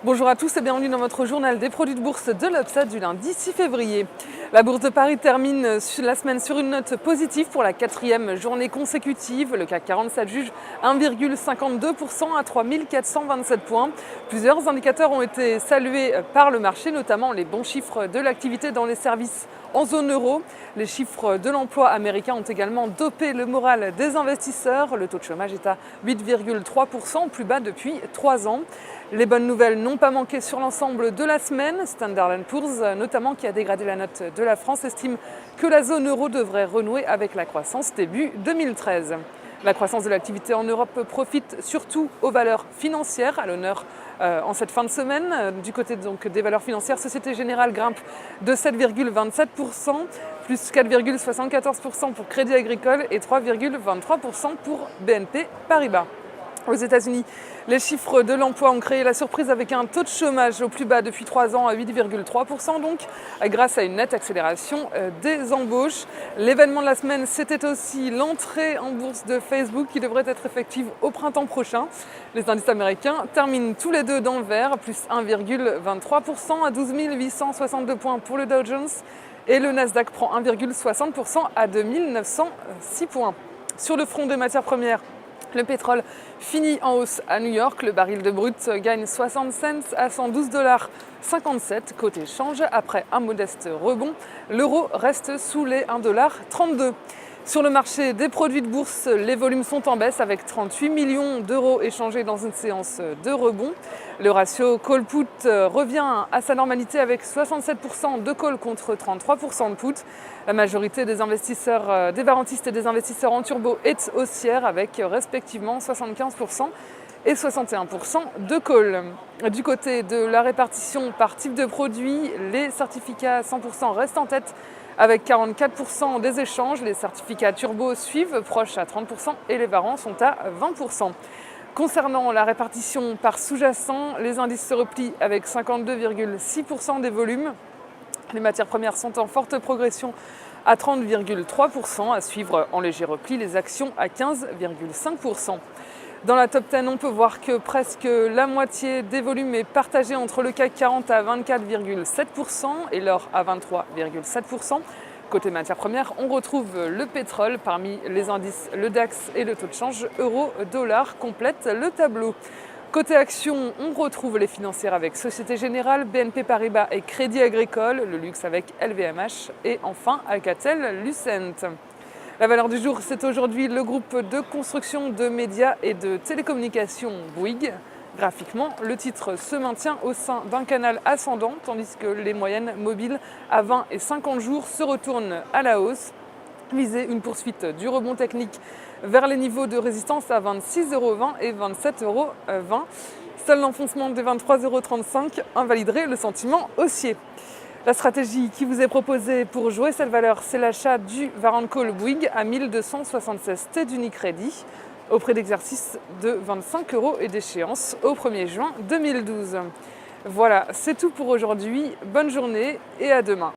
Bonjour à tous et bienvenue dans votre journal des produits de bourse de l'Obsa du lundi 6 février. La bourse de Paris termine la semaine sur une note positive pour la quatrième journée consécutive. Le CAC 40 s'adjuge 1,52% à 3427 points. Plusieurs indicateurs ont été salués par le marché, notamment les bons chiffres de l'activité dans les services en zone euro. Les chiffres de l'emploi américain ont également dopé le moral des investisseurs. Le taux de chômage est à 8,3%, plus bas depuis 3 ans. Les bonnes nouvelles n'ont pas manqué sur l'ensemble de la semaine. Standard & Poor's, notamment, qui a dégradé la note de la France, estime que la zone euro devrait renouer avec la croissance début 2013. La croissance de l'activité en Europe profite surtout aux valeurs financières, à l'honneur en cette fin de semaine. Du côté donc des valeurs financières, Société Générale grimpe de 7,27%, plus 4,74% pour Crédit Agricole et 3,23% pour BNP Paribas. Aux États-Unis, les chiffres de l'emploi ont créé la surprise avec un taux de chômage au plus bas depuis 3 ans à 8,3%, donc grâce à une nette accélération des embauches. L'événement de la semaine, c'était aussi l'entrée en bourse de Facebook qui devrait être effective au printemps prochain. Les indices américains terminent tous les deux dans le vert, plus 1,23% à 12 862 points pour le Dow Jones et le Nasdaq prend 1,60% à 2906 points. Sur le front des matières premières, le pétrole finit en hausse à New York. Le baril de brut gagne 60 cents à 112,57 $ côté change. Après un modeste rebond, l'euro reste sous les 1,32 $. Sur le marché des produits de bourse, les volumes sont en baisse avec 38 millions d'euros échangés dans une séance de rebond. Le ratio call-put revient à sa normalité avec 67% de call contre 33% de put. La majorité des investisseurs, des varantistes et des investisseurs en turbo est haussière avec respectivement 75% et 61% de call. Du côté de la répartition par type de produit, les certificats 100% restent en tête avec 44% des échanges. Les certificats turbo suivent, proches à 30%, et les varants sont à 20%. Concernant la répartition par sous-jacent, les indices se replient avec 52,6% des volumes. Les matières premières sont en forte progression à 30,3%, à suivre en léger repli les actions à 15,5%. Dans la top 10, on peut voir que presque la moitié des volumes est partagée entre le CAC 40 à 24,7% et l'or à 23,7%. Côté matières premières, on retrouve le pétrole. Parmi les indices, le DAX et le taux de change euro-dollar complètent le tableau. Côté actions, on retrouve les financières avec Société Générale, BNP Paribas et Crédit Agricole, le luxe avec LVMH et enfin Alcatel-Lucent. La valeur du jour, c'est aujourd'hui le groupe de construction de médias et de télécommunications Bouygues. Graphiquement, le titre se maintient au sein d'un canal ascendant, tandis que les moyennes mobiles à 20 et 50 jours se retournent à la hausse. Visez une poursuite du rebond technique vers les niveaux de résistance à 26,20 € et 27,20 €. Seul l'enfoncement des 23,35 € invaliderait le sentiment haussier. La stratégie qui vous est proposée pour jouer cette valeur, c'est l'achat du Warrant Call Bouygues à 1276 T d'Unicredit au prix d'exercice de 25 € et d'échéance au 1er juin 2012. Voilà, c'est tout pour aujourd'hui. Bonne journée et à demain.